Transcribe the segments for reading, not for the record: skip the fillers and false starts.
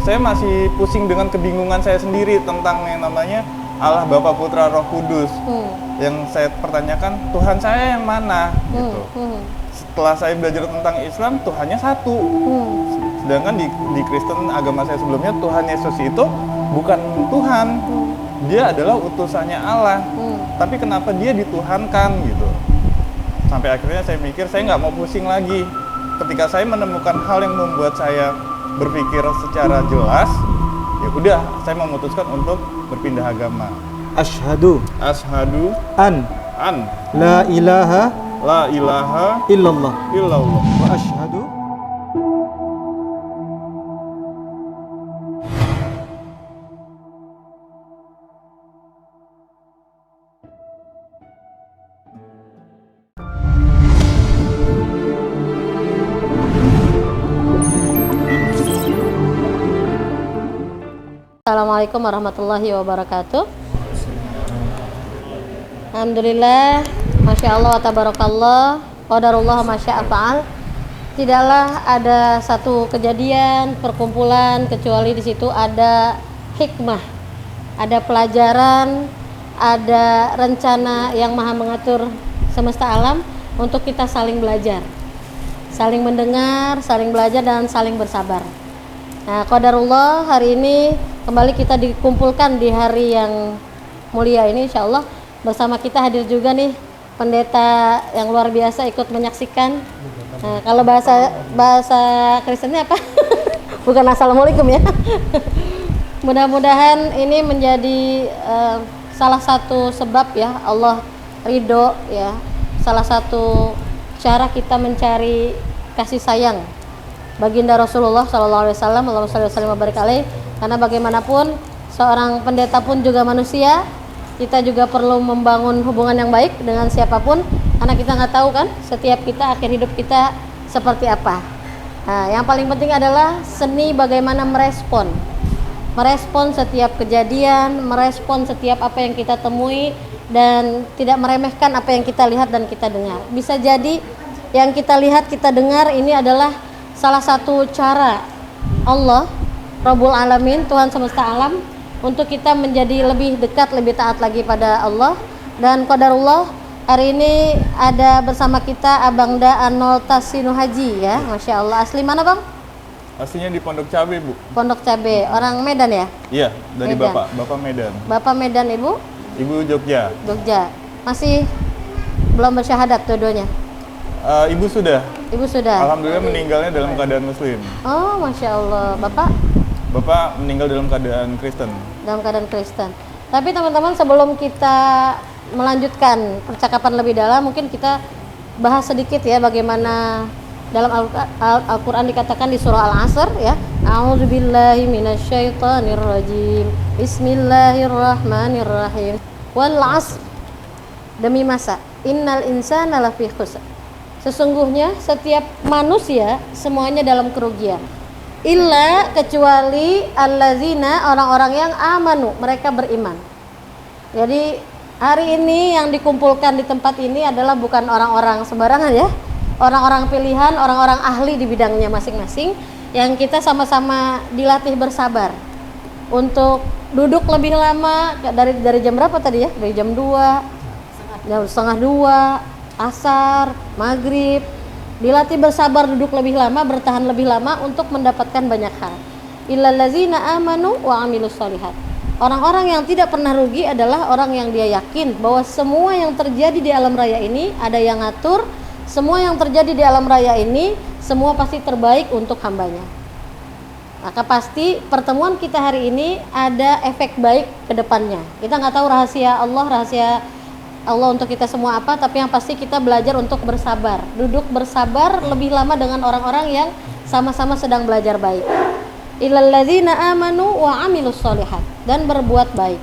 saya masih pusing dengan kebingungan saya sendiri tentang yang namanya Allah Bapa Putra Roh Kudus. Yang saya pertanyakan, Tuhan saya yang mana gitu. Setelah saya belajar tentang Islam, Tuhannya satu. Sedangkan di Kristen agama saya sebelumnya, Tuhan Yesus itu bukan Tuhan. Dia adalah utusannya Allah. Tapi kenapa dia dituhankan gitu? Sampai akhirnya saya mikir, saya nggak mau pusing lagi. Ketika saya menemukan hal yang membuat saya berpikir secara jelas, ya udah, saya memutuskan untuk berpindah agama. Asyhadu an la ilaha illallah wa asyhadu Assalamualaikum warahmatullahi wabarakatuh. Alhamdulillah, Masya Allah wa tabarakallah, qadarullah masya'a fa'al. Tidaklah ada satu kejadian, perkumpulan, kecuali di situ ada hikmah, ada pelajaran, ada rencana yang maha mengatur semesta alam untuk kita saling belajar, saling mendengar, saling belajar, dan saling bersabar. Nah, qadarullah, hari ini kembali kita dikumpulkan di hari yang mulia ini, insya Allah. Bersama kita hadir juga nih pendeta yang luar biasa ikut menyaksikan. Nah, kalau bahasa Kristennya apa? Bukan assalamualaikum ya. Mudah-mudahan ini menjadi salah satu sebab ya Allah ridho ya, salah satu cara kita mencari kasih sayang baginda Rasulullah SAW. Allahumma shalli wa sallim wa barik alaihi. Karena bagaimanapun seorang pendeta pun juga manusia, kita juga perlu membangun hubungan yang baik dengan siapapun, karena kita nggak tahu kan setiap kita akhir hidup kita seperti apa. Nah, yang paling penting adalah seni bagaimana merespon setiap kejadian, merespon setiap apa yang kita temui, dan tidak meremehkan apa yang kita lihat dan kita dengar. Bisa jadi yang kita lihat, kita dengar ini adalah salah satu cara Allah Rabbul Alamin, Tuhan semesta alam, untuk kita menjadi lebih dekat, lebih taat lagi pada Allah. Dan qadarullah, hari ini ada bersama kita Abang Da Arnold Tasinu Haji ya, Masya Allah. Asli mana Bang? Aslinya di Pondok Cabe, Bu. Pondok Cabe, orang Medan ya? Iya, dari Medan. Bapak Medan. Bapak Medan, Ibu? Ibu Jogja. Jogja. Masih belum bersyahadat dua-duanya? Ibu sudah. Ibu sudah? Alhamdulillah meninggalnya dalam keadaan Muslim. Oh, Masya Allah. Bapak meninggal dalam keadaan Kristen. Dalam keadaan Kristen. Tapi teman-teman, sebelum kita melanjutkan percakapan lebih dalam, mungkin kita bahas sedikit ya bagaimana dalam Al-Quran dikatakan di surah Al-Asr ya. A'udzubillahi minasyaitonirrajim. Bismillahirrahmanirrahim. Wal 'asr. Demi masa. Innal insana lafi khusr. Sesungguhnya setiap manusia semuanya dalam kerugian. Illa, kecuali allazina, orang-orang yang amanu, mereka beriman. Jadi hari ini yang dikumpulkan di tempat ini adalah bukan orang-orang sembarangan ya, orang-orang pilihan, orang-orang ahli di bidangnya masing-masing, yang kita sama-sama dilatih bersabar untuk duduk lebih lama. Dari jam berapa tadi ya? Dari jam 2, jam setengah 2, asar, maghrib, dilatih bersabar, duduk lebih lama, bertahan lebih lama untuk mendapatkan banyak hal. Illal ladzina amanu wa amilus sholihat. Orang-orang yang tidak pernah rugi adalah orang yang dia yakin bahwa semua yang terjadi di alam raya ini ada yang ngatur, semua yang terjadi di alam raya ini semua pasti terbaik untuk hambanya. Maka pasti pertemuan kita hari ini ada efek baik ke depannya. Kita nggak tahu rahasia Allah untuk kita semua apa, tapi yang pasti kita belajar untuk bersabar, duduk bersabar lebih lama dengan orang-orang yang sama-sama sedang belajar baik. Illal ladzina amanu wa amilus sholihat, dan berbuat baik.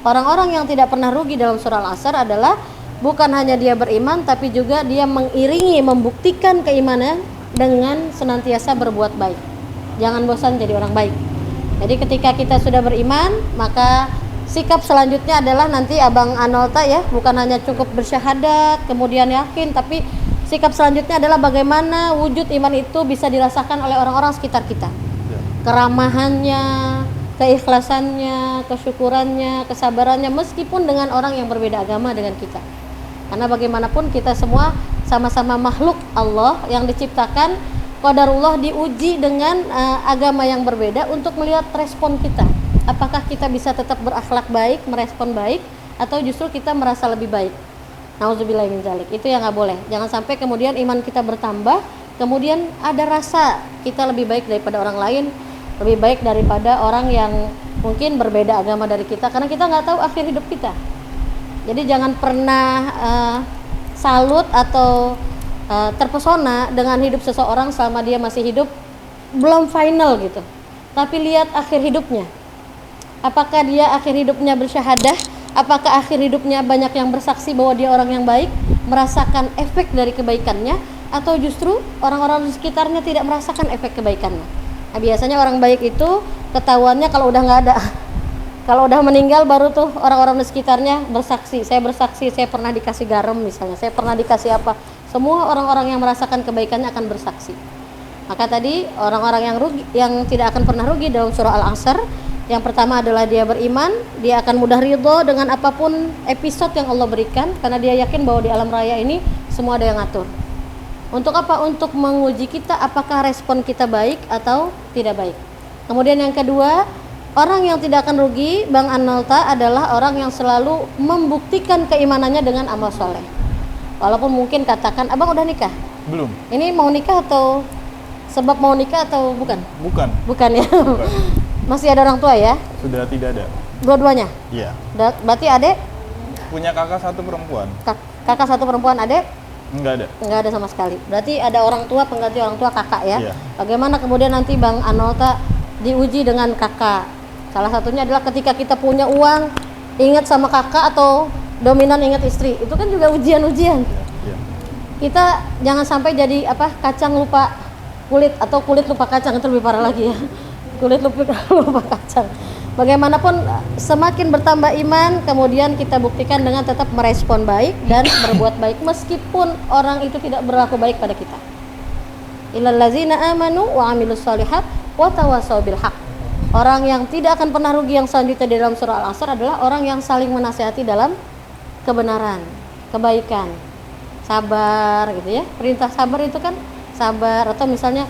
Orang-orang yang tidak pernah rugi dalam surah Al-Asr adalah bukan hanya dia beriman, tapi juga dia mengiringi, membuktikan keimanan dengan senantiasa berbuat baik. Jangan bosan jadi orang baik. Jadi ketika kita sudah beriman, maka sikap selanjutnya adalah nanti Abang Anolta ya, bukan hanya cukup bersyahadat kemudian yakin, tapi sikap selanjutnya adalah bagaimana wujud iman itu bisa dirasakan oleh orang-orang sekitar kita. keramahannya, keikhlasannya, kesyukurannya, kesabarannya, meskipun dengan orang yang berbeda agama dengan kita. Karena bagaimanapun kita semua sama-sama makhluk Allah yang diciptakan, qadarullah diuji dengan agama yang berbeda untuk melihat respon kita. Apakah kita bisa tetap berakhlak baik, merespon baik, atau justru kita merasa lebih baik. Nauzubillahi min dzalik. Itu yang nggak boleh. Jangan sampai kemudian iman kita bertambah, kemudian ada rasa kita lebih baik daripada orang lain, lebih baik daripada orang yang mungkin berbeda agama dari kita, karena kita nggak tahu akhir hidup kita. Jadi jangan pernah salut atau terpesona dengan hidup seseorang selama dia masih hidup, belum final gitu. Tapi lihat akhir hidupnya. Apakah dia akhir hidupnya bersyahadah? Apakah akhir hidupnya banyak yang bersaksi bahwa dia orang yang baik, merasakan efek dari kebaikannya, atau justru orang-orang di sekitarnya tidak merasakan efek kebaikannya? Nah, biasanya orang baik itu ketahuannya kalau udah nggak ada. Kalau udah meninggal baru tuh orang-orang di sekitarnya bersaksi. Saya bersaksi, saya pernah dikasih garam misalnya, saya pernah dikasih apa. Semua orang-orang yang merasakan kebaikannya akan bersaksi. Maka tadi orang-orang yang rugi, yang tidak akan pernah rugi dalam surah Al-Asr, yang pertama adalah dia beriman, dia akan mudah ridho dengan apapun episode yang Allah berikan, karena dia yakin bahwa di alam raya ini semua ada yang ngatur. Untuk apa? Untuk menguji kita apakah respon kita baik atau tidak baik. Kemudian yang kedua, orang yang tidak akan rugi, Bang Analta, adalah orang yang selalu membuktikan keimanannya dengan amal soleh. Walaupun mungkin katakan, abang udah nikah? Belum. Ini mau nikah atau sebab mau nikah atau bukan? Bukan ya? Bukan. Masih ada orang tua ya? Sudah tidak ada. Dua-duanya? Iya. Berarti adek? Punya kakak satu perempuan. Kakak satu perempuan, adek? Enggak ada. Enggak ada sama sekali. Berarti ada orang tua, pengganti orang tua kakak ya? Iya. Bagaimana kemudian nanti Bang Anolta diuji dengan kakak? Salah satunya adalah ketika kita punya uang, ingat sama kakak, atau dominan ingat istri. Itu kan juga ujian-ujian. Iya. Kita jangan sampai jadi kacang lupa kulit, atau kulit lupa kacang, itu lebih parah lagi ya. Kulit lupa kacang. Bagaimanapun semakin bertambah iman, kemudian kita buktikan dengan tetap merespon baik dan berbuat baik meskipun orang itu tidak berlaku baik pada kita. Illal ladzina amanu wa amilus shalihat wa tawassaw bil haq. Orang yang tidak akan pernah rugi yang selanjutnya di dalam surah Al-Asr adalah orang yang saling menasihati dalam kebenaran, kebaikan, sabar gitu ya. Perintah sabar itu kan sabar, atau misalnya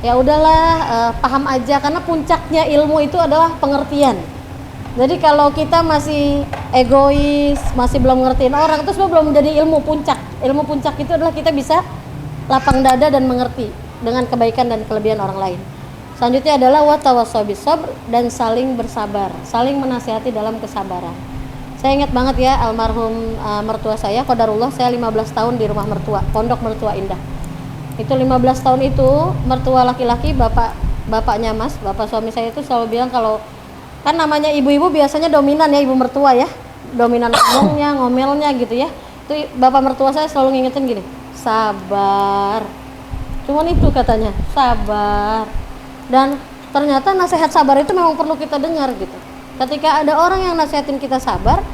ya udahlah, paham aja, karena puncaknya ilmu itu adalah pengertian. Jadi kalau kita masih egois, masih belum ngertiin orang, itu semua belum menjadi ilmu puncak. Ilmu puncak itu adalah kita bisa lapang dada dan mengerti dengan kebaikan dan kelebihan orang lain. Selanjutnya adalah wa tawassaw bis sabr, dan saling bersabar, saling menasihati dalam kesabaran. Saya ingat banget ya, almarhum mertua saya, qadarullah, saya 15 tahun di rumah mertua, Pondok Mertua Indah. Itu 15 tahun itu mertua laki-laki, bapaknya Mas, bapak suami saya itu selalu bilang, kalau kan namanya ibu-ibu biasanya dominan ya, ibu mertua ya, dominan ngomongnya, ngomelnya gitu ya. Itu bapak mertua saya selalu ngingetin gini, sabar. Cuman itu katanya, sabar. Dan ternyata nasihat sabar itu memang perlu kita dengar gitu. Ketika ada orang yang nasihatin kita sabar,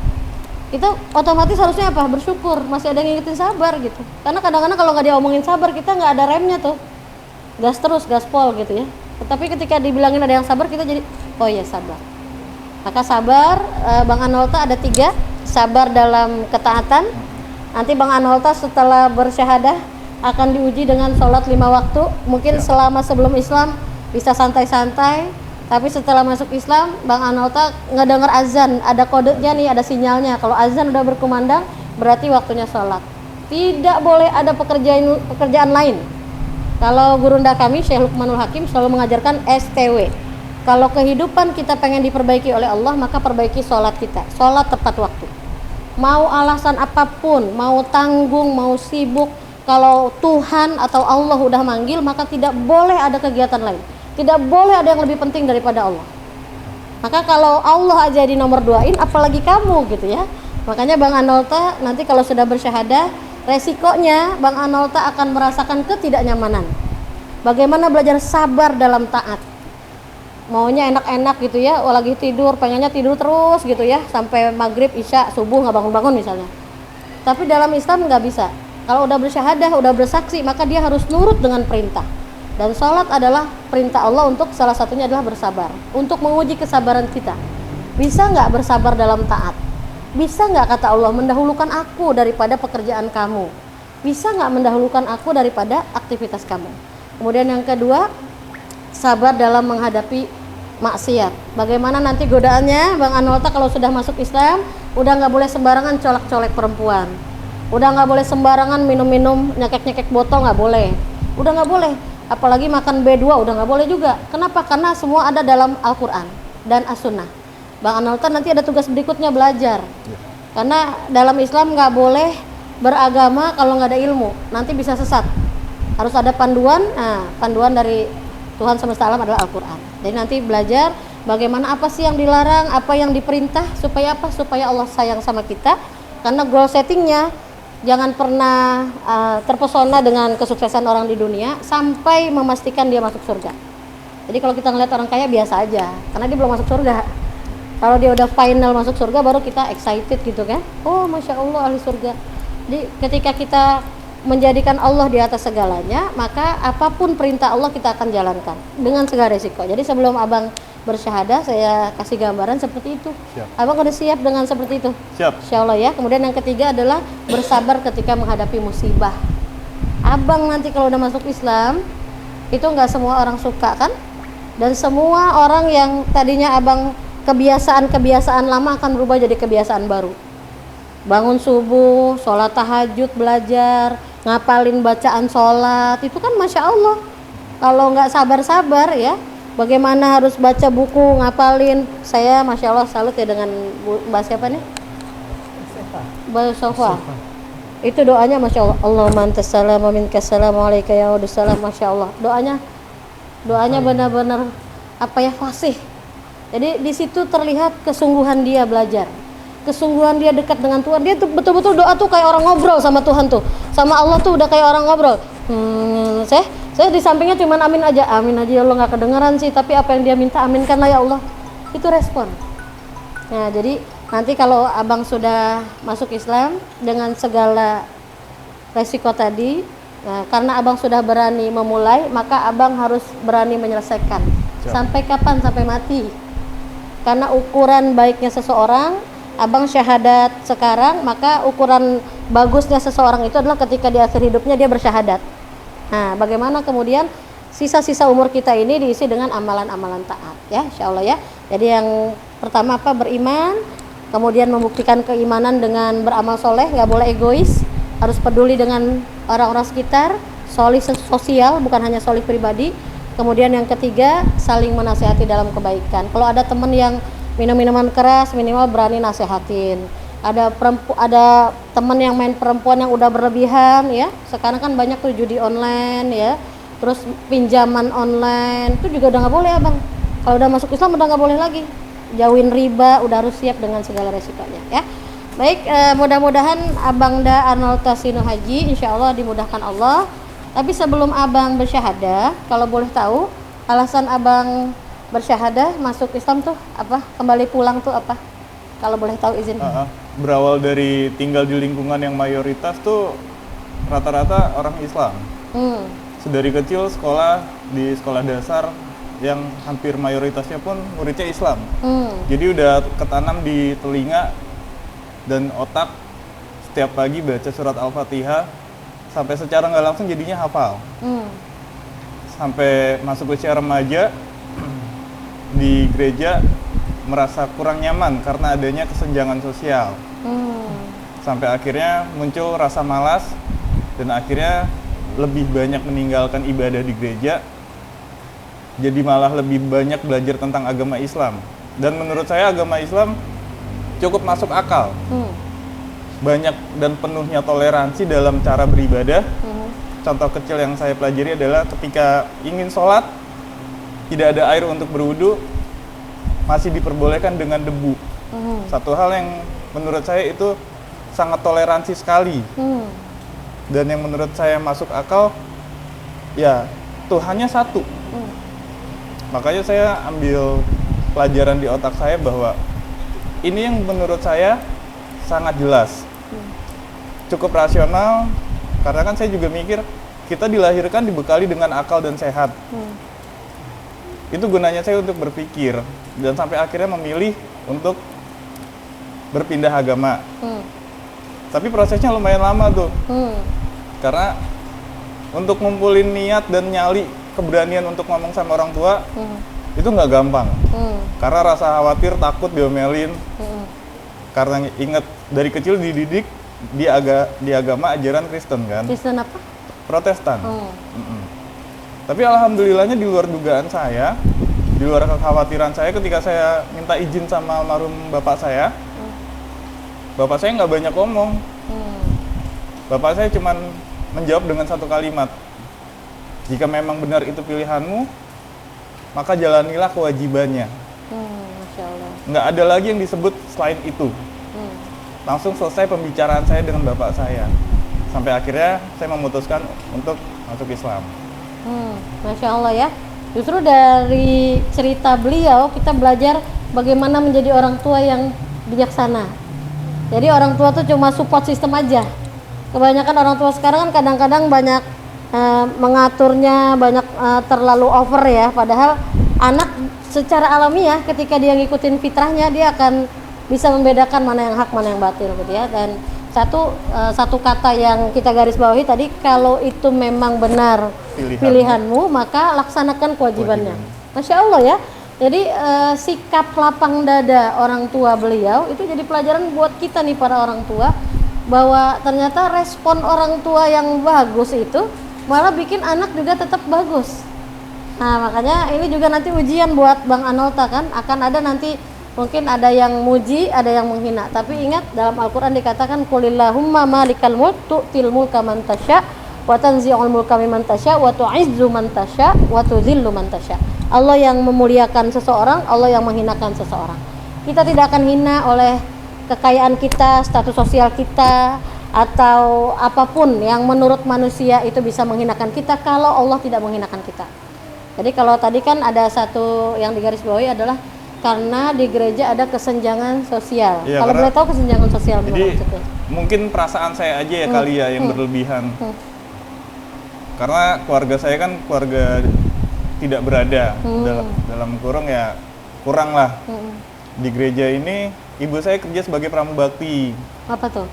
kita otomatis harusnya apa? Bersyukur, masih ada yang ngingetin sabar gitu. Karena kadang-kadang kalau nggak diomongin sabar, kita nggak ada remnya tuh, gas terus, gaspol gitu ya. Tetapi ketika dibilangin ada yang sabar, kita jadi, oh iya sabar. Maka sabar, Bang Anolta ada 3, sabar dalam ketaatan. Nanti Bang Anolta setelah bersyahadah akan diuji dengan sholat 5 waktu. Mungkin selama sebelum Islam bisa santai-santai, tapi setelah masuk Islam, Bang Anolta ngedenger azan, ada kodenya nih, ada sinyalnya. Kalau azan udah berkumandang, berarti waktunya sholat. Tidak boleh ada pekerjaan lain. Kalau gurunda kami, Syekh Luqmanul Hakim, selalu mengajarkan STW. Kalau kehidupan kita pengen diperbaiki oleh Allah, maka perbaiki sholat kita. Sholat tepat waktu. Mau alasan apapun, mau tanggung, mau sibuk, kalau Tuhan atau Allah udah manggil, maka tidak boleh ada kegiatan lain. Tidak boleh ada yang lebih penting daripada Allah. Maka kalau Allah aja di nomor 2-in, apalagi kamu gitu ya. Makanya Bang Anolta nanti kalau sudah bersyahadah, resikonya Bang Anolta akan merasakan ketidaknyamanan. Bagaimana belajar sabar dalam taat. Maunya enak-enak gitu ya, lagi tidur, pengennya tidur terus gitu ya, sampai maghrib, isya, subuh nggak bangun-bangun misalnya. Tapi dalam Islam nggak bisa. Kalau udah bersyahadah, udah bersaksi, maka dia harus nurut dengan perintah. Dan sholat adalah perintah Allah untuk salah satunya adalah bersabar, untuk menguji kesabaran kita. Bisa nggak bersabar dalam taat? Bisa nggak, kata Allah, mendahulukan aku daripada pekerjaan kamu? Bisa nggak mendahulukan aku daripada aktivitas kamu? Kemudian yang kedua, sabar dalam menghadapi maksiat. Bagaimana nanti godaannya, Bang Anwalta, kalau sudah masuk Islam, udah nggak boleh sembarangan colek-colek perempuan, udah nggak boleh sembarangan minum-minum, nyekek-nyekek botol, nggak boleh, udah nggak boleh. Apalagi makan B2 udah nggak boleh juga. Kenapa? Karena semua ada dalam Al-Quran dan As-Sunnah. Bang Anwalta nanti ada tugas berikutnya, belajar. Karena dalam Islam nggak boleh beragama kalau nggak ada ilmu, nanti bisa sesat. Harus ada panduan. Nah, panduan dari Tuhan semesta alam adalah Al-Quran. Jadi nanti belajar bagaimana, apa sih yang dilarang, apa yang diperintah, supaya apa? Supaya Allah sayang sama kita. Karena goal settingnya, jangan pernah terpesona dengan kesuksesan orang di dunia sampai memastikan dia masuk surga. Jadi kalau kita ngeliat orang kaya biasa aja, karena dia belum masuk surga. Kalau dia udah final masuk surga, baru kita excited gitu kan. Oh, Masya Allah, ahli surga. Jadi ketika kita menjadikan Allah di atas segalanya, maka apapun perintah Allah kita akan jalankan dengan segala resiko. Jadi sebelum abang bersyahadah, saya kasih gambaran seperti itu. Siap. Abang udah siap dengan seperti itu? Siap. Insya Allah ya. Kemudian yang ketiga adalah bersabar ketika menghadapi musibah. Abang nanti kalau udah masuk Islam, itu nggak semua orang suka kan? Dan semua orang yang tadinya abang kebiasaan-kebiasaan lama akan berubah jadi kebiasaan baru. Bangun subuh, sholat tahajud, belajar, ngapalin bacaan sholat, itu kan Masya Allah. Kalau nggak sabar-sabar ya, bagaimana harus baca buku, ngapalin. Saya Masya Allah salut ya dengan Mbak siapa nih? Mbak Sofa. Itu doanya Masya Allah. Allahumma antas salam wa minkas salam wa alaika ya salam. Masya Allah. Doanya benar-benar apa ya, fasih. Jadi di situ terlihat kesungguhan dia belajar, kesungguhan dia dekat dengan Tuhan. Dia tuh betul-betul doa tuh kayak orang ngobrol sama Tuhan tuh, sama Allah tuh udah kayak orang ngobrol. Saya di sampingnya cuman amin aja ya Allah, nggak kedengeran sih, tapi apa yang dia minta aminkanlah ya Allah. Itu respon. Nah jadi nanti kalau abang sudah masuk Islam dengan segala resiko tadi, nah, karena abang sudah berani memulai, maka abang harus berani menyelesaikan. Sampai kapan? Sampai mati. Karena ukuran baiknya seseorang, abang syahadat sekarang, maka ukuran bagusnya seseorang itu adalah ketika di akhir hidupnya dia bersyahadat. Nah, bagaimana kemudian sisa-sisa umur kita ini diisi dengan amalan-amalan taat, ya, insya Allah ya. Jadi yang pertama apa? Beriman, kemudian membuktikan keimanan dengan beramal soleh, nggak boleh egois, harus peduli dengan orang-orang sekitar, solih sosial, bukan hanya solih pribadi. Kemudian yang ketiga, saling menasehati dalam kebaikan. Kalau ada teman yang minum minuman keras, minimal berani nasehatin. Ada teman yang main perempuan yang udah berlebihan ya. Sekarang kan banyak tuh judi online ya. Terus pinjaman online, itu juga udah nggak boleh abang. Kalau udah masuk Islam udah nggak boleh lagi. Jauhin riba, udah harus siap dengan segala resikonya ya. Baik, mudah-mudahan Abang Da Anwalta Sinu Haji, insya Allah dimudahkan Allah. Tapi sebelum abang bersyahadah, kalau boleh tahu alasan abang bersyahadah masuk Islam tuh apa? Kembali pulang tuh apa? Kalau boleh tahu izin. Berawal dari tinggal di lingkungan yang mayoritas tuh rata-rata orang Islam. Sedari kecil sekolah di sekolah dasar yang hampir mayoritasnya pun muridnya Islam. Jadi udah ketanam di telinga dan otak, setiap pagi baca surat Al-Fatihah. Sampai secara nggak langsung jadinya hafal. Sampai masuk usia remaja, di gereja merasa kurang nyaman karena adanya kesenjangan sosial. Sampai akhirnya muncul rasa malas dan akhirnya lebih banyak meninggalkan ibadah di gereja, jadi malah lebih banyak belajar tentang agama Islam. Dan menurut saya agama Islam cukup masuk akal. Banyak dan penuhnya toleransi dalam cara beribadah. Contoh kecil yang saya pelajari adalah ketika ingin sholat, tidak ada air untuk berwudu, masih diperbolehkan dengan debu. Satu hal yang menurut saya itu sangat toleransi sekali. Dan yang menurut saya masuk akal, ya Tuhannya satu. Makanya saya ambil pelajaran di otak saya bahwa ini yang menurut saya sangat jelas. Cukup rasional, karena kan saya juga mikir kita dilahirkan dibekali dengan akal dan sehat. Itu gunanya saya untuk berpikir dan sampai akhirnya memilih untuk berpindah agama. Tapi prosesnya lumayan lama tuh. Karena untuk ngumpulin niat dan nyali keberanian untuk ngomong sama orang tua itu nggak gampang. Karena rasa khawatir, takut diomelin. Karena ingat dari kecil dididik di agama ajaran Kristen kan. Kristen apa? Protestan. Tapi alhamdulillahnya di luar dugaan saya, di luar kekhawatiran saya ketika saya minta izin sama almarhum bapak saya, bapak saya nggak banyak ngomong. Bapak saya cuman menjawab dengan satu kalimat, jika memang benar itu pilihanmu, maka jalanilah kewajibannya. Masya Allah. Nggak ada lagi yang disebut selain itu. Langsung selesai pembicaraan saya dengan bapak saya. Sampai akhirnya saya memutuskan untuk masuk Islam. Masya Allah ya. Justru dari cerita beliau kita belajar bagaimana menjadi orang tua yang bijaksana. Jadi orang tua tuh cuma support system aja. Kebanyakan orang tua sekarang kan kadang-kadang banyak mengaturnya, banyak terlalu over ya. Padahal anak secara alamiah ketika dia ngikutin fitrahnya dia akan bisa membedakan mana yang hak, mana yang batil gitu ya. Dan satu kata yang kita garis bawahi tadi, kalau itu memang benar pilihanmu maka laksanakan kewajibannya. Masya Allah ya. Jadi sikap lapang dada orang tua beliau itu jadi pelajaran buat kita nih para orang tua, bahwa ternyata respon orang tua yang bagus itu malah bikin anak juga tetap bagus. Nah makanya ini juga nanti ujian buat Bang Anolta kan, akan ada nanti mungkin ada yang muji, ada yang menghina. Tapi ingat dalam Al-Quran dikatakan qulillahumma malikal mulk tu'til mulka man tasya wa tanzi'ul mulka mimman tasya wa tu'izzu man tasya wa tudhillu man tasya. Allah yang memuliakan seseorang, Allah yang menghinakan seseorang. Kita tidak akan hina oleh kekayaan kita, status sosial kita, atau apapun yang menurut manusia itu bisa menghinakan kita kalau Allah tidak menghinakan kita. Jadi kalau tadi kan ada satu yang digarisbawahi adalah karena di gereja ada kesenjangan sosial. Ya, kalau boleh tahu kesenjangan sosial jadi maksudnya? mungkin perasaan saya aja ya kali ya yang berlebihan. Karena keluarga saya kan keluarga tidak berada, dalam kurung ya kurang lah. Di gereja ini ibu saya kerja sebagai pramubakti. Apa tuh?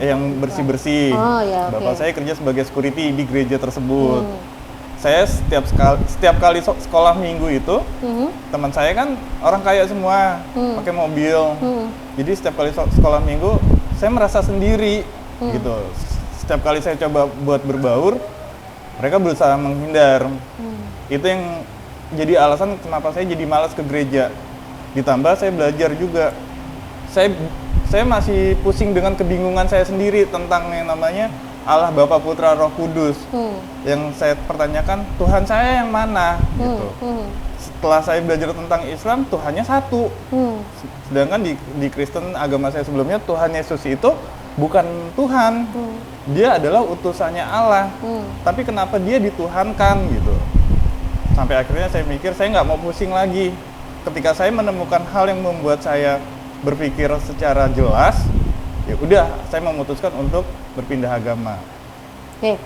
Yang bersih-bersih. Oh, ya, Bapak oke. saya kerja sebagai security di gereja tersebut. Saya setiap kali sekolah minggu itu, teman saya kan orang kaya semua, pakai mobil. Jadi setiap kali sekolah minggu, saya merasa sendiri gitu. Setiap kali saya coba buat berbaur, mereka berusaha menghindar. Itu yang jadi alasan kenapa saya jadi malas ke gereja. Ditambah saya belajar juga. Saya masih pusing dengan kebingungan saya sendiri tentang yang namanya Allah Bapa Putra Roh Kudus. Yang saya pertanyakan, Tuhan saya yang mana gitu. Setelah saya belajar tentang Islam, Tuhannya satu. Sedangkan di Kristen agama saya sebelumnya, Tuhan Yesus itu bukan Tuhan. Dia adalah utusannya Allah. Tapi kenapa dia dituhankan gitu. Sampai akhirnya saya mikir saya nggak mau pusing lagi. Ketika saya menemukan hal yang membuat saya berpikir secara jelas, ya udah saya memutuskan untuk berpindah agama. Oke.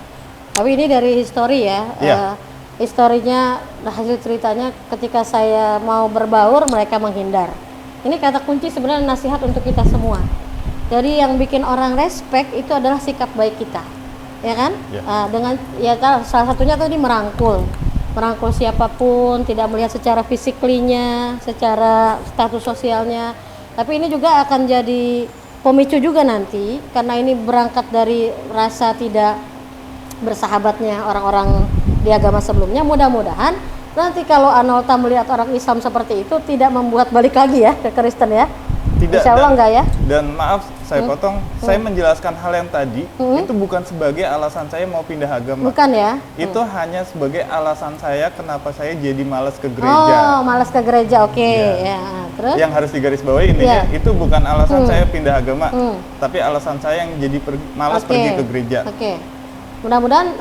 Tapi ini dari histori ya. Iya. Historinya, hasil ceritanya ketika saya mau berbaur mereka menghindar. Ini kata kunci sebenarnya nasihat untuk kita semua. Jadi yang bikin orang respect itu adalah sikap baik kita, ya kan? Ya. Dengan ya salah satunya tadi merangkul siapapun, tidak melihat secara fisiklinya, secara status sosialnya. Tapi ini juga akan jadi pemicu juga nanti, karena ini berangkat dari rasa tidak bersahabatnya orang-orang di agama sebelumnya. Mudah-mudahan nanti kalau Anolta melihat orang Islam seperti itu tidak membuat balik lagi ya ke Kristen ya. Tidak, Insya Allah enggak ya. Dan maaf saya potong, saya menjelaskan hal yang tadi itu bukan sebagai alasan saya mau pindah agama. Bukan ya. Itu hanya sebagai alasan saya kenapa saya jadi malas ke gereja. Oh, malas ke gereja. Oke, Ya. ya. Terus Yang harus digarisbawahi intinya Iya. itu bukan alasan saya pindah agama, tapi alasan saya yang jadi malas Oke. pergi ke gereja. Oke. Mudah-mudahan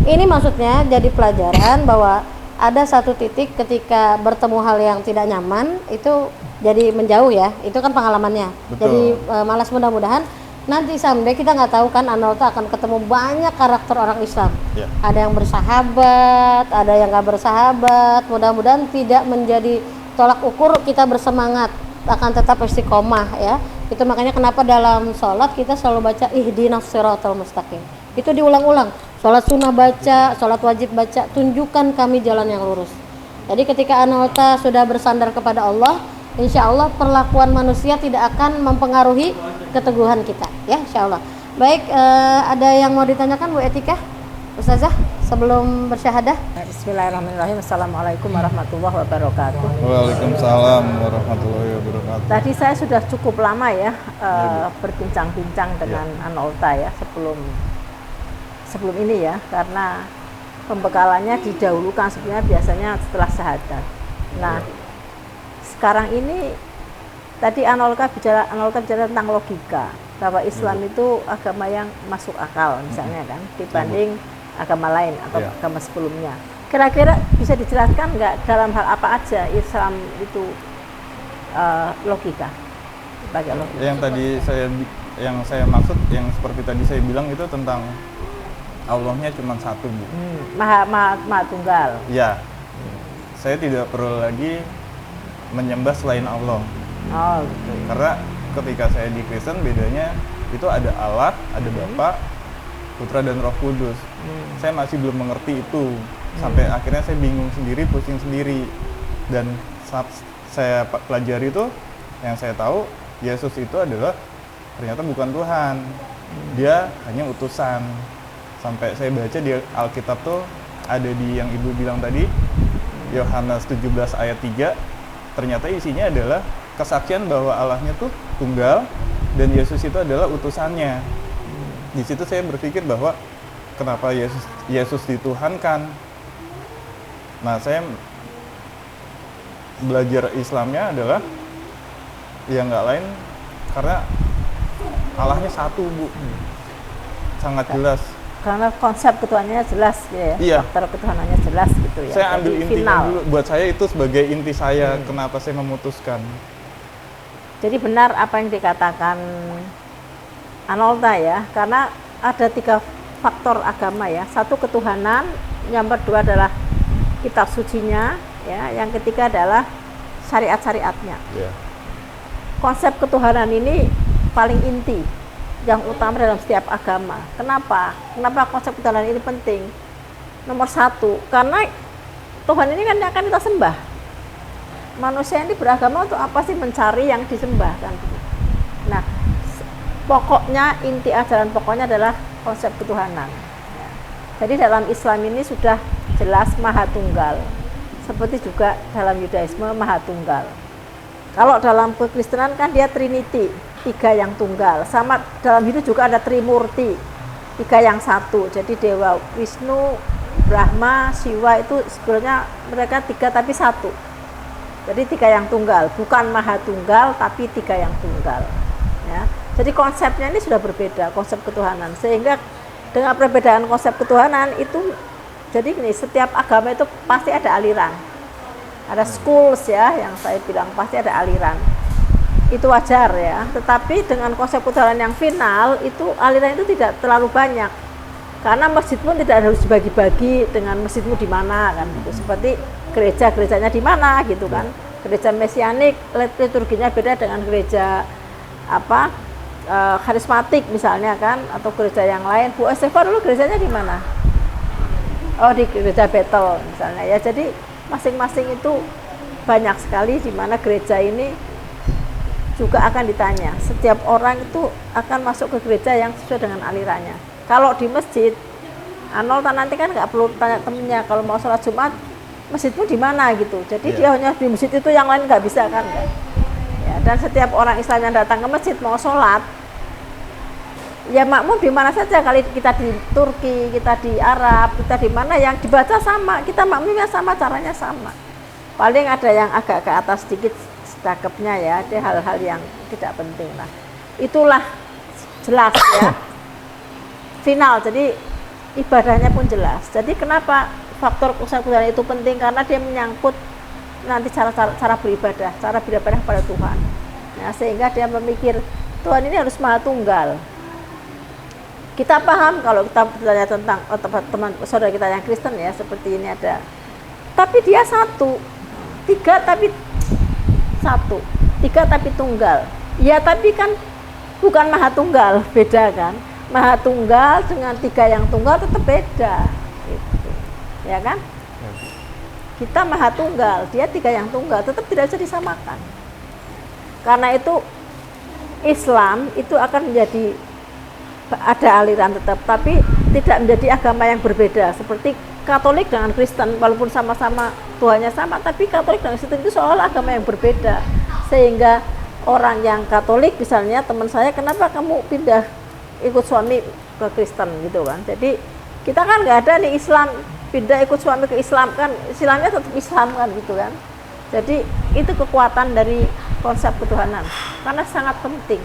ini maksudnya jadi pelajaran bahwa ada satu titik ketika bertemu hal yang tidak nyaman itu jadi menjauh ya. Itu kan pengalamannya. Betul. Jadi malas, mudah-mudahan nanti someday kita nggak tahu kan Anulta akan ketemu banyak karakter orang Islam. Ya. Ada yang bersahabat, ada yang nggak bersahabat. Mudah-mudahan tidak menjadi tolak ukur kita bersemangat, akan tetap istiqomah ya. Itu makanya kenapa dalam sholat kita selalu baca ihdinas siratal mustaqim. Itu diulang-ulang. Sholat sunnah baca, sholat wajib baca, tunjukkan kami jalan yang lurus. Jadi ketika Anulta sudah bersandar kepada Allah, insya Allah perlakuan manusia tidak akan mempengaruhi keteguhan kita, ya insya Allah. Baik, ada yang mau ditanyakan Bu Etika, Ustazah, sebelum bersyahadah? Bismillahirrahmanirrahim. Assalamualaikum warahmatullahi wabarakatuh. Waalaikumsalam warahmatullahi wabarakatuh. Tadi saya sudah cukup lama ya berbincang-bincang dengan Anulta ya sebelum ini ya, karena pembekalannya didahulukan sebenarnya biasanya setelah syahadat. Nah, sekarang ini tadi Anulta bicara tentang logika bahwa Islam itu agama yang masuk akal misalnya kan dibanding agama lain atau agama sebelumnya. Kira-kira bisa dijelaskan nggak dalam hal apa aja Islam itu logika? Sebagai logika. Yang tadi saya maksud yang seperti tadi saya bilang itu tentang Allahnya cuma satu, Bu. Maha tunggal. Ya. Saya tidak perlu lagi menyembah selain Allah. Oh, gitu. Karena ketika saya di Kristen bedanya itu ada Allah, ada Bapa, Putra dan Roh Kudus. Saya masih belum mengerti itu. Sampai akhirnya saya bingung sendiri, pusing sendiri. Dan saat saya pelajari itu, yang saya tahu Yesus itu adalah ternyata bukan Tuhan. Dia hanya utusan. Sampai saya baca di Alkitab tuh ada di yang Ibu bilang tadi, Yohanes 17 ayat 3, ternyata isinya adalah kesaksian bahwa Allahnya tuh tunggal dan Yesus itu adalah utusannya. Di situ saya berpikir bahwa kenapa Yesus dituhankan. Nah, saya belajar Islamnya adalah ya nggak lain karena Allahnya satu, Bu. Sangat jelas. Karena konsep ketuhanannya jelas ya, Iya. faktor ketuhanannya jelas gitu ya. Saya ambil Jadi intinya final. dulu. Buat saya itu sebagai inti saya kenapa saya memutuskan. Jadi benar apa yang dikatakan Anulta ya, karena ada 3 faktor agama ya. Satu ketuhanan, yang kedua adalah kitab sucinya, ya. Yang ketiga adalah syariat-syariatnya. Ya. Konsep ketuhanan ini paling inti, yang utama dalam setiap agama. Kenapa? Kenapa konsep ketuhanan ini penting? Nomor 1, karena Tuhan ini kan akan kita sembah. Manusia ini beragama untuk apa sih? Mencari yang disembah kan. Nah, pokoknya inti ajaran pokoknya adalah konsep ketuhanan. Ya. Jadi dalam Islam ini sudah jelas Maha Tunggal. Seperti juga dalam Yudaisme Maha Tunggal. Kalau dalam kekristenan kan dia Trinity, 3 yang tunggal. Sama dalam itu juga ada Trimurti, 3 yang satu. Jadi Dewa Wisnu, Brahma, Siwa itu sebenarnya mereka 3 tapi satu. Jadi 3 yang tunggal, bukan Maha Tunggal tapi 3 yang tunggal. Ya. Jadi konsepnya ini sudah berbeda, konsep ketuhanan. Sehingga dengan perbedaan konsep ketuhanan itu, jadi ini setiap agama itu pasti ada aliran. Ada schools ya, yang saya bilang pasti ada aliran. Itu wajar ya, tetapi dengan konsep ketuhanan yang final itu aliran itu tidak terlalu banyak. Karena masjid pun tidak harus dibagi-bagi dengan masjidmu di mana kan gitu. Seperti gerejanya di mana gitu kan. Gereja mesianik liturginya beda dengan gereja karismatik misalnya kan, atau gereja yang lain. Bu Estefa dulu gerejanya di mana? Oh, di gereja Betel misalnya ya. Jadi masing-masing itu banyak sekali di mana gereja ini juga akan ditanya. Setiap orang itu akan masuk ke gereja yang sesuai dengan alirannya. Kalau di masjid, Anulta nanti kan nggak perlu tanya temennya kalau mau sholat Jumat, masjidmu di mana gitu. Jadi dia hanya di masjid itu, yang lain nggak bisa kan? Ya, dan setiap orang Islam yang datang ke masjid mau sholat, ya makmum di mana saja. Kali kita di Turki, kita di Arab, kita di mana yang dibaca sama, kita makmumnya sama, caranya sama. Paling ada yang agak ke atas sedikit cakepnya ya, ada hal-hal yang tidak penting lah. Itulah jelas ya. Final, jadi ibadahnya pun jelas. Jadi kenapa faktor kesucian itu penting? Karena dia menyangkut nanti cara beribadah pada Tuhan. Nah, sehingga dia memikir Tuhan ini harus Maha Tunggal. Kita paham kalau kita bertanya tentang teman saudara kita yang Kristen ya, seperti ini ada. Tapi dia satu, tiga tapi satu, tiga tapi tunggal. Ya tapi kan bukan maha tunggal, beda kan. Maha tunggal dengan tiga yang tunggal tetap beda. Gitu. Ya kan? Kita maha tunggal, dia tiga yang tunggal, tetap tidak bisa disamakan. Karena itu Islam itu akan menjadi ada aliran tetap, tapi tidak menjadi agama yang berbeda seperti Katolik dengan Kristen, walaupun sama-sama Tuhannya sama, tapi Katolik dan Kristen itu seolah agama yang berbeda, sehingga orang yang Katolik misalnya teman saya, kenapa kamu pindah ikut suami ke Kristen gitu kan. Jadi kita kan nggak ada nih Islam pindah ikut suami ke Islam, kan Islamnya tetap Islam kan gitu kan. Jadi itu kekuatan dari konsep ketuhanan, karena sangat penting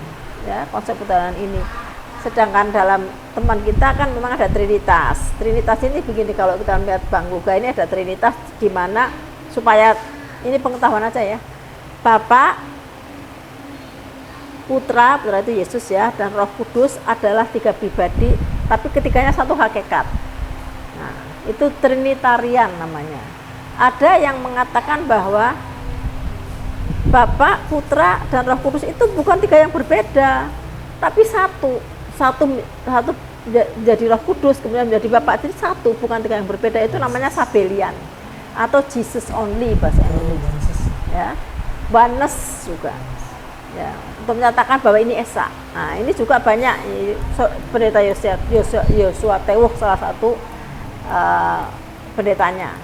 ya konsep ketuhanan ini. Sedangkan dalam teman kita kan memang ada Trinitas. Trinitas ini begini, kalau kita lihat Bang Luga ini ada Trinitas, di mana supaya ini pengetahuan aja ya, Bapa, Putra itu Yesus ya, dan Roh Kudus adalah tiga pribadi, tapi ketiganya satu hakikat. Nah, itu Trinitarian namanya. Ada yang mengatakan bahwa Bapa, Putra, dan Roh Kudus itu bukan tiga yang berbeda, tapi satu jadi Roh Kudus, kemudian menjadi Bapa, jadi satu, bukan tiga yang berbeda. Itu namanya Sabelian atau Jesus only bahasa Indonesia ya, oneness juga ya, untuk menyatakan bahwa ini Esa. Nah ini juga banyak, pendeta Yosua Tewuh salah satu pendetanya.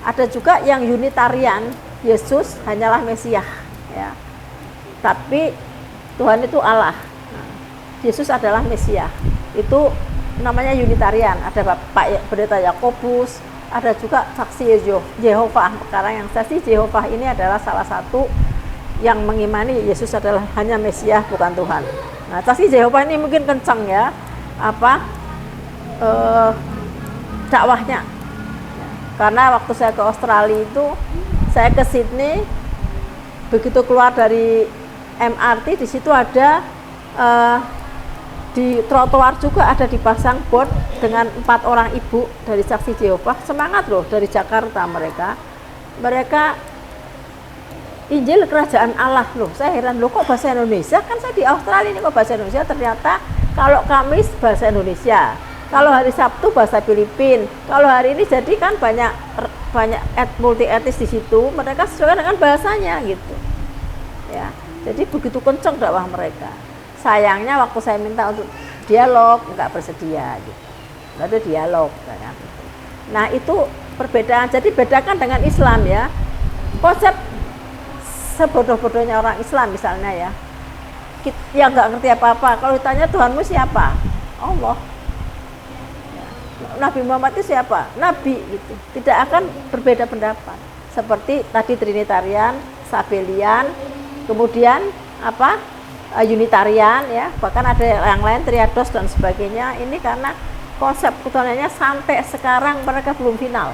Ada juga yang Unitarian, Yesus hanyalah Mesias ya, tapi Tuhan itu Allah. Yesus adalah Mesias, itu namanya Unitarian. Ada Pak Pendeta Yakobus, ada juga saksi Jehovah. Sekarang yang saksi Jehovah ini adalah salah satu yang mengimani Yesus adalah hanya Mesias, bukan Tuhan. Nah, saksi Jehovah ini mungkin kencang ya, dakwahnya. Karena waktu saya ke Australia itu, saya ke Sydney, begitu keluar dari MRT, di situ ada di trotoar juga ada dipasang board dengan 4 orang ibu dari saksi Jehovah. Semangat loh, dari Jakarta mereka Injil kerajaan Allah loh. Saya heran loh, kok bahasa Indonesia, kan saya di Australia ini kok bahasa Indonesia. Ternyata kalau Kamis bahasa Indonesia, kalau hari Sabtu bahasa Filipin, kalau hari ini jadi kan banyak multi etnis di situ, mereka sesuai dengan bahasanya gitu ya. Jadi begitu kenceng dakwah mereka. Sayangnya waktu saya minta untuk dialog nggak bersedia gitu, nggak ada dialog kan. Nah itu perbedaan. Jadi bedakan dengan Islam ya, konsep sebodoh-bodohnya orang Islam misalnya ya, yang nggak ngerti apa-apa, kalau ditanya Tuhanmu siapa? Allah. Nabi Muhammad itu siapa? Nabi gitu. Tidak akan berbeda pendapat. Seperti tadi Trinitarian, Sabelian, kemudian Unitarian ya, bahkan ada yang lain Triados dan sebagainya. Ini karena konsep ketuhanannya sampai sekarang mereka belum final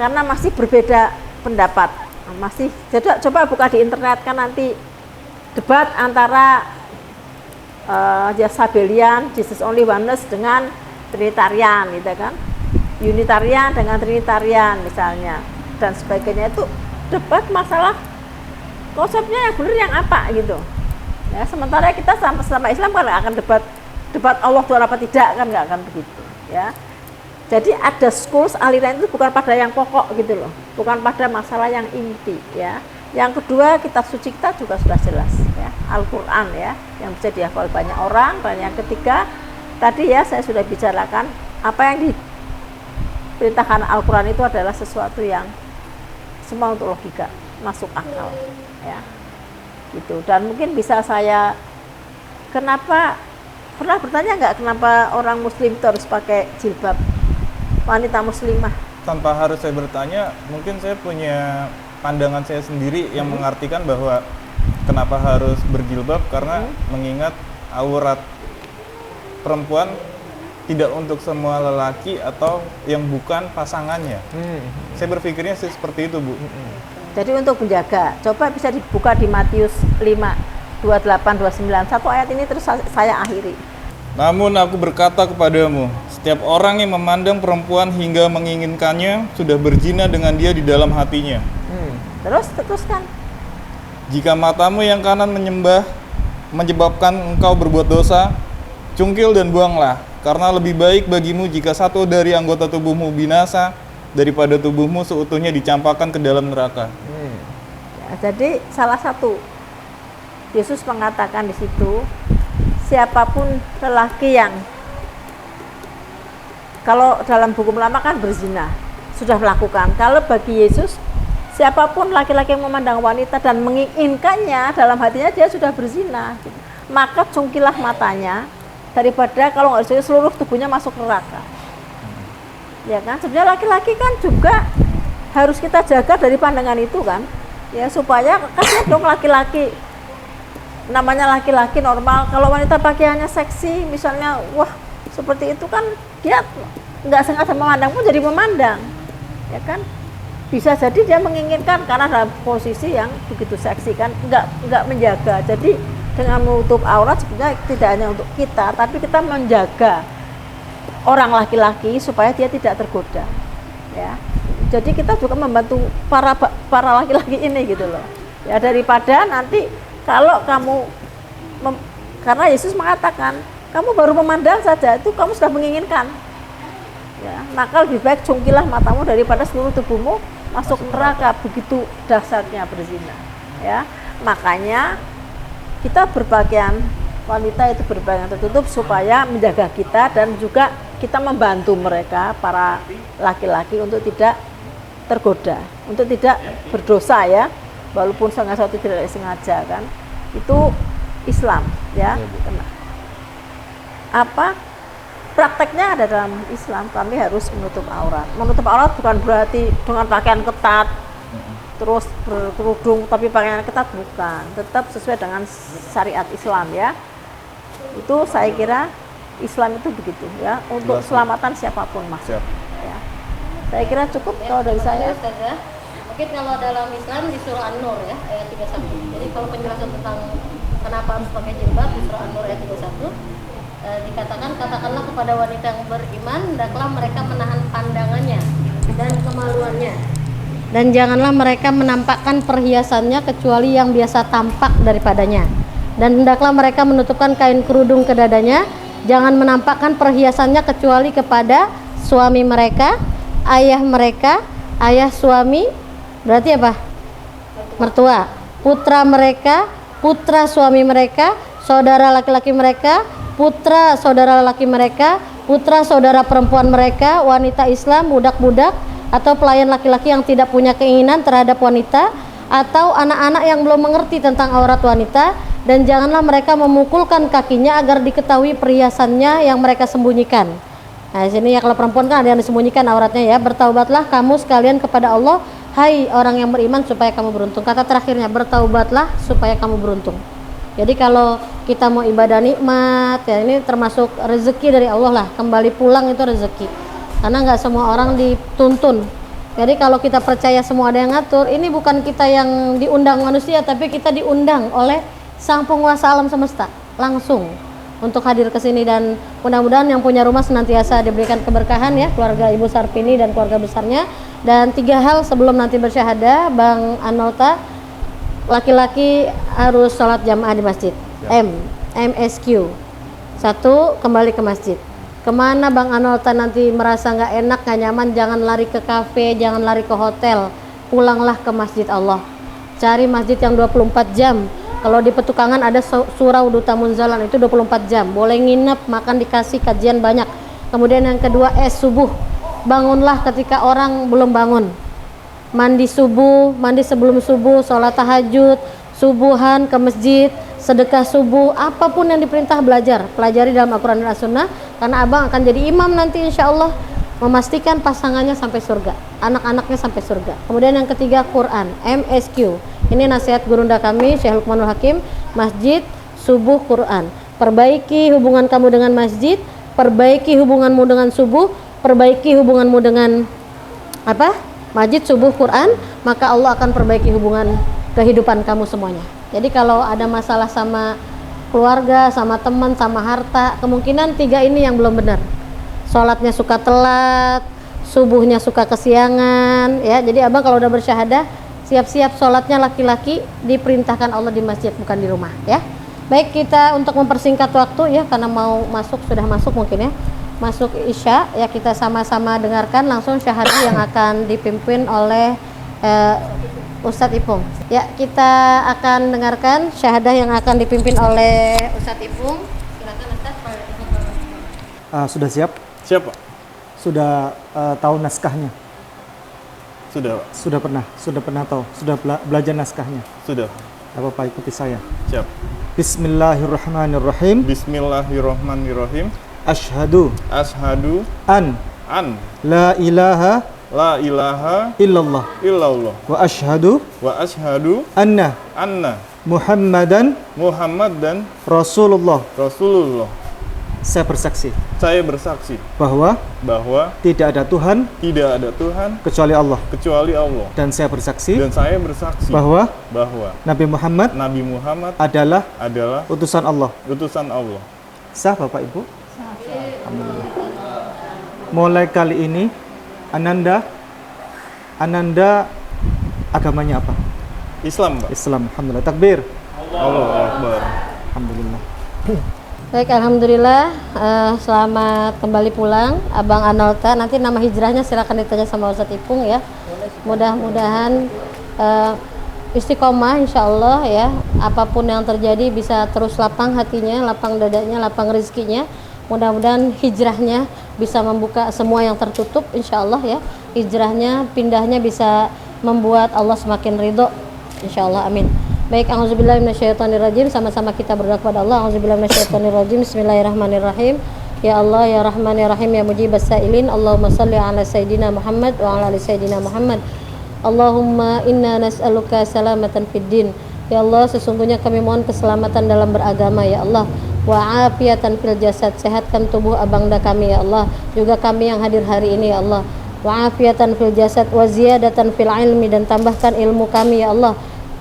karena masih berbeda pendapat. Masih, jadi coba buka di internet kan nanti debat antara Sabelian, Jesus only oneness dengan Trinitarian gitu kan, Unitarian dengan Trinitarian misalnya dan sebagainya. Itu debat masalah konsepnya yang benar yang apa gitu ya. Sementara kita sama Islam kan nggak akan debat Allah Tuhan apa tidak, kan nggak akan begitu ya. Jadi ada schools aliran itu bukan pada yang pokok gitu loh, bukan pada masalah yang inti ya. Yang kedua, kitab suci kita juga sudah jelas ya, Al-Quran ya, yang bisa dihafal banyak orang. Dan yang ketiga tadi ya saya sudah bicarakan, apa yang diperintahkan Al-Quran itu adalah sesuatu yang semua untuk logika, masuk akal ya gitu. Dan mungkin bisa saya, kenapa, pernah bertanya nggak kenapa orang muslim itu harus pakai jilbab, wanita muslimah? Tanpa harus saya bertanya, mungkin saya punya pandangan saya sendiri yang mengartikan bahwa kenapa harus berjilbab, karena mengingat aurat perempuan tidak untuk semua lelaki atau yang bukan pasangannya. Saya berpikirnya seperti itu, Bu. Jadi untuk menjaga, coba bisa dibuka di Matius 5 28, 29. Satu ayat ini terus saya akhiri. Namun aku berkata kepadamu, setiap orang yang memandang perempuan hingga menginginkannya sudah berzina dengan dia di dalam hatinya. Teruskan. Jika matamu yang kanan menyebabkan engkau berbuat dosa, cungkil dan buanglah, karena lebih baik bagimu jika satu dari anggota tubuhmu binasa daripada tubuhmu seutuhnya dicampakkan ke dalam neraka. Ya, jadi salah satu Yesus mengatakan di situ, siapapun lelaki yang, kalau dalam hukum lama kan berzina, sudah melakukan. Kalau bagi Yesus, siapapun laki-laki yang memandang wanita dan menginginkannya, dalam hatinya dia sudah berzina. Maka cungkilah matanya, daripada kalau nggak dicungkil seluruh tubuhnya masuk neraka. Ya kan, sebenarnya laki-laki kan juga harus kita jaga dari pandangan itu kan, ya, supaya kasihan dong laki-laki, namanya laki-laki normal. Kalau wanita pakaiannya seksi misalnya, wah seperti itu kan dia nggak sengaja memandang pun jadi memandang, ya kan, bisa jadi dia menginginkan karena dalam posisi yang begitu seksi kan, nggak menjaga. Jadi dengan menutup aurat sebenarnya tidak hanya untuk kita, tapi kita menjaga orang laki-laki supaya dia tidak tergoda, ya. Jadi kita juga membantu para laki-laki ini gitu loh, ya, daripada nanti kalau kamu karena Yesus mengatakan kamu baru memandang saja itu kamu sudah menginginkan, ya, maka lebih baik cungkilah matamu daripada seluruh tubuhmu masuk neraka. Begitu dahsyatnya berzina, ya. Makanya kita berpakaian, wanita itu berpakaian tertutup supaya menjaga kita dan juga kita membantu mereka para laki-laki untuk tidak tergoda, untuk tidak berdosa, ya, walaupun sengaja atau tidak sengaja kan, itu Islam, ya. Apa prakteknya ada dalam Islam, kami harus menutup aurat. Menutup aurat bukan berarti dengan pakaian ketat terus berkerudung tapi pakaian ketat, bukan, tetap sesuai dengan syariat Islam, ya. Itu saya kira Islam itu begitu, ya, untuk keselamatan siapapun maksud, ya. Saya kira cukup kalau dari saya. Mungkin kalau dalam Islam di surah An-Nur, ya, ayat 31. Jadi kalau penjelasan tentang kenapa harus pakai jilbab di surah An-Nur ayat 31, dikatakan, katakanlah kepada wanita yang beriman, hendaklah mereka menahan pandangannya dan kemaluannya, dan janganlah mereka menampakkan perhiasannya kecuali yang biasa tampak daripadanya, dan hendaklah mereka menutupkan kain kerudung ke dadanya, jangan menampakkan perhiasannya kecuali kepada suami mereka, ayah mereka, ayah suami berarti apa? Mertua, putra mereka, putra suami mereka, saudara laki-laki mereka, putra saudara laki mereka, putra saudara perempuan mereka, wanita Islam, budak-budak atau pelayan laki-laki yang tidak punya keinginan terhadap wanita, atau anak-anak yang belum mengerti tentang aurat wanita, dan janganlah mereka memukulkan kakinya agar diketahui perhiasannya yang mereka sembunyikan. Nah, di sini ya, kalau perempuan kan ada yang disembunyikan auratnya, ya. Bertaubatlah kamu sekalian kepada Allah, hai orang yang beriman, supaya kamu beruntung. Kata terakhirnya, bertaubatlah supaya kamu beruntung. Jadi kalau kita mau ibadah nikmat, ya, ini termasuk rezeki dari Allah lah. Kembali pulang itu rezeki, karena nggak semua orang dituntun. Jadi kalau kita percaya semua ada yang ngatur, ini bukan kita yang diundang manusia, tapi kita diundang oleh Sang Penguasa alam semesta langsung untuk hadir ke sini. Dan mudah-mudahan yang punya rumah senantiasa diberikan keberkahan, ya, keluarga Ibu Sarpini dan keluarga besarnya. Dan 3 hal sebelum nanti bersyahadah, Bang Anolta, laki-laki harus sholat jamaah di masjid, MSQ. 1, kembali ke masjid. Kemana Bang Anolta nanti merasa nggak enak, nggak nyaman, jangan lari ke kafe, jangan lari ke hotel, pulanglah ke masjid Allah. Cari masjid yang 24 jam. Kalau di Petukangan ada Surau Duta Munzalan, itu 24 jam. Boleh nginep, makan dikasih, kajian banyak. Kemudian yang kedua, subuh. Bangunlah ketika orang belum bangun. Mandi subuh, mandi sebelum subuh, sholat tahajud, subuhan ke masjid, sedekah subuh, apapun yang diperintah belajar, pelajari dalam Al-Quran dan As-Sunnah, karena abang akan jadi imam nanti insya Allah, memastikan pasangannya sampai surga, anak-anaknya sampai surga. Kemudian yang ketiga, Quran, MSQ. Ini nasihat gurunda kami, Syekh Luqmanul Hakim, masjid, subuh, Quran. Perbaiki hubungan kamu dengan masjid, perbaiki hubunganmu dengan subuh, perbaiki hubunganmu dengan apa? Masjid, subuh, Quran, maka Allah akan perbaiki hubungan kehidupan kamu semuanya. Jadi kalau ada masalah sama keluarga, sama teman, sama harta, kemungkinan 3 ini yang belum benar. Sholatnya suka telat, subuhnya suka kesiangan, ya. Jadi abang kalau udah bersyahadah, siap-siap sholatnya laki-laki diperintahkan Allah di masjid, bukan di rumah, ya. Baik, kita untuk mempersingkat waktu ya, karena mau masuk, sudah masuk mungkin ya, masuk Isya ya, kita sama-sama dengarkan langsung syahadah yang akan dipimpin oleh Ustadz Ipung. Ya, kita akan dengarkan syahadah yang akan dipimpin oleh Ustadz Ipung. Silakan Ustadz. Sudah siap? Siap, Pak. Sudah tahu naskahnya? Sudah, Pak. Sudah pernah tahu? Sudah belajar naskahnya? Sudah. Bapak ikuti saya. Siap. Bismillahirrahmanirrahim. Bismillahirrahmanirrahim. Ashhadu an la ilaha illallah wa ashhadu anna Muhammadan Rasulullah. Saya bersaksi bahwa tidak ada Tuhan kecuali Allah. Dan saya bersaksi bahwa Nabi Muhammad adalah utusan Allah. Sah Bapak Ibu? Alhamdulillah. Mulai kali ini Ananda agamanya apa? Islam, Pak. Islam. Alhamdulillah. Takbir. Allahu Akbar. Alhamdulillah. Baik, alhamdulillah. Selamat kembali pulang Abang Analta. Nanti nama hijrahnya silakan ditanya sama Ustadz Ipung ya. Mudah-mudahan istiqomah insyaallah ya. Apapun yang terjadi bisa terus lapang hatinya, lapang dadanya, lapang rezekinya. Mudah-mudahan hijrahnya bisa membuka semua yang tertutup insyaallah ya. Hijrahnya, pindahnya bisa membuat Allah semakin ridho insyaallah, amin. Baik, auzubillahi minasyaitonirrajim. Sama-sama kita berdoa kepada Allah. Auzubillahi minasyaitonirrajim. Bismillahirrahmanirrahim. Ya Allah, ya Rahman, ya Rahim, ya Mujibas Sa'ilin. Allahumma shalli ala Sayyidina Muhammad wa ala ali Sayyidina Muhammad. Allahumma inna nas'aluka salamatan fid din. Ya Allah, sesungguhnya kami mohon keselamatan dalam beragama ya Allah. Wa afiatan fil jasad, sehatkan tubuh abangda kami ya Allah. Juga kami yang hadir hari ini ya Allah. Wa afiatan fil jasad wa ziyadatan fil ilmi, dan tambahkan ilmu kami ya Allah.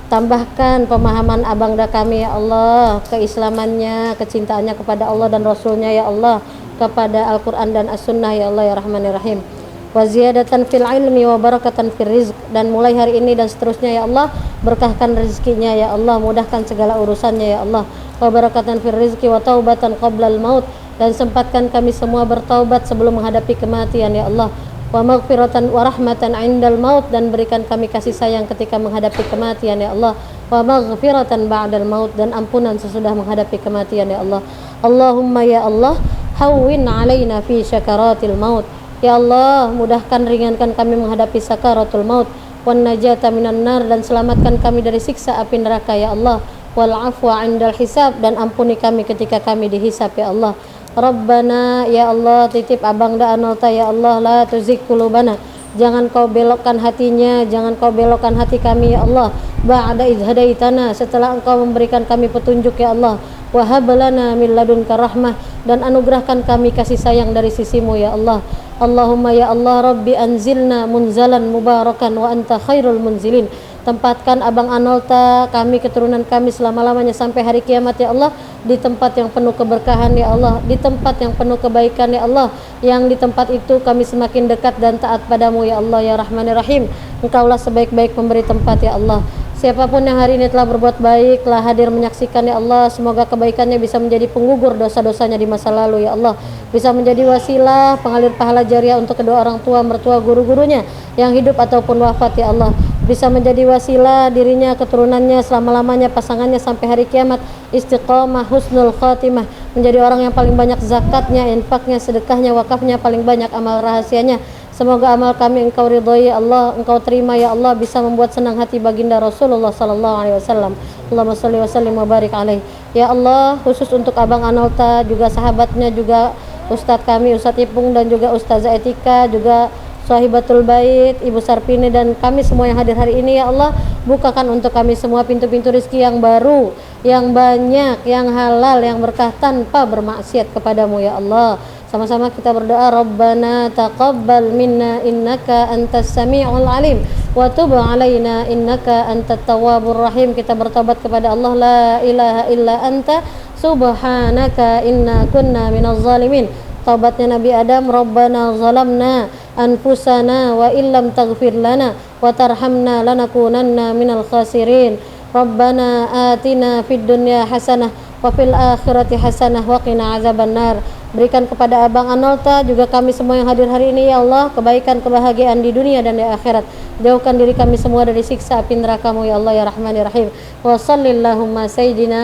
Tambahkan pemahaman abangda kami ya Allah, keislamannya, kecintaannya kepada Allah dan Rasulnya ya Allah, kepada Al-Quran dan As-Sunnah ya Allah ya Rahman ya Rahim. Wa ziyadatan fil ilmi wa barakatan fil rizq, dan mulai hari ini dan seterusnya ya Allah, berkahkan rezekinya ya Allah, mudahkan segala urusannya ya Allah. Wa barakatan fil rizqi wa taubatan qablal maut, dan sempatkan kami semua bertaubat sebelum menghadapi kematian ya Allah. Wa maghfiratan wa rahmatan indal maut, dan berikan kami kasih sayang ketika menghadapi kematian ya Allah. Wa maghfiratan ba'dal maut, dan ampunan sesudah menghadapi kematian ya Allah. Allahumma ya Allah, hawwin alaina fi syakaratil maut. Ya Allah, mudahkan, ringankan kami menghadapi sakaratul maut. Wan najata minan nar, dan selamatkan kami dari siksa api neraka ya Allah. Wal afwa indal hisab, dan ampuni kami ketika kami dihisab ya Allah. Rabbana ya Allah, titip abangda Analta ya Allah, la tuzigh qulubana, jangan kau belokkan hatinya, jangan kau belokkan hati kami ya Allah. Ba'da idh hadaitana, setelah engkau memberikan kami petunjuk ya Allah. Wa hab lana min ladunka rahmah, dan anugerahkan kami kasih sayang dari sisimu ya Allah. Allahumma ya Allah, Rabbi anzilna munzalan mubarakan wa anta khairul munzilin. Tempatkan abang Analta, kami, keturunan kami selama-lamanya sampai hari kiamat ya Allah, di tempat yang penuh keberkahan ya Allah, di tempat yang penuh kebaikan ya Allah, yang di tempat itu kami semakin dekat dan taat padamu ya Allah ya Rahman ya Rahim. Engkaulah sebaik-baik pemberi tempat ya Allah. Siapapun yang hari ini telah berbuat baik, telah hadir menyaksikan ya Allah, semoga kebaikannya bisa menjadi penggugur dosa-dosanya di masa lalu ya Allah, bisa menjadi wasilah pengalir pahala jariah untuk kedua orang tua, mertua, guru-gurunya yang hidup ataupun wafat ya Allah, bisa menjadi wasilah dirinya, keturunannya, selama-lamanya, pasangannya sampai hari kiamat, istiqomah, husnul khatimah, menjadi orang yang paling banyak zakatnya, infaknya, sedekahnya, wakafnya, paling banyak amal rahasianya. Semoga amal kami engkau ridhoi ya Allah, engkau terima ya Allah, bisa membuat senang hati baginda Rasulullah sallallahu alaihi wasallam. Allahumma shalli wa sallim wa barik alaihi. Ya Allah, khusus untuk abang Analta, juga sahabatnya, juga ustadz kami, Ustadz Ipung, dan juga Ustazah Etika, juga Sahibatul Bait, Ibu Sarpini, dan kami semua yang hadir hari ini ya Allah, bukakan untuk kami semua pintu-pintu rezeki yang baru, yang banyak, yang halal, yang berkah, tanpa bermaksiat kepadamu ya Allah. Sama-sama kita berdoa, Rabbana taqabbal minna innaka antas sami'ul alim wa tub alaina innaka antat tawwabur rahim. Kita bertobat kepada Allah, la ilaha illa anta subhanaka inna kunna minaz zalimin. Taubatnya Nabi Adam, Rabbana zalamna anfusana wa illam taghfir lana wa tarhamna lanakunanna minal khasirin. Rabbana atina fid dunya hasanah wa fil akhirati hasanah wa qina azabannar. Berikan kepada Abang Anolta juga kami semua yang hadir hari ini ya Allah kebaikan kebahagiaan di dunia dan di akhirat. Jauhkan diri kami semua dari siksa api neraka-Mu ya Allah ya Rahman ya Rahim. Wa sallallahumma sayyidina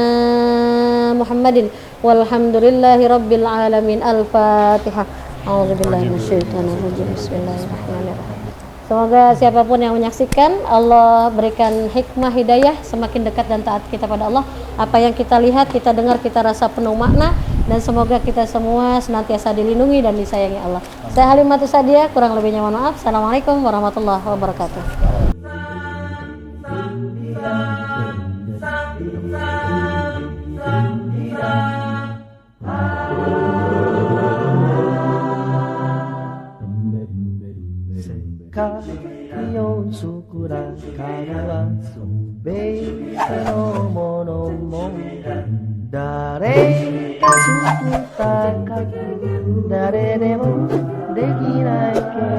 Muhammadin walhamdulillahi rabbil alamin. Al-Fatihah. A'udzubillahi minasyaitonir rajim. Bismillahirrahmanirrahim. Semoga siapapun yang menyaksikan Allah berikan hikmah hidayah, semakin dekat dan taat kita pada Allah. Apa yang kita lihat, kita dengar, kita rasa penuh makna, dan semoga kita semua senantiasa dilindungi dan disayangi Allah. Saya Halimatus Sadiah, kurang lebihnya mohon maaf. Assalamualaikum warahmatullahi wabarakatuh. Kayo sukura kara wa subete no mono mo dare ka sukuta ka dare de mo dekinai ke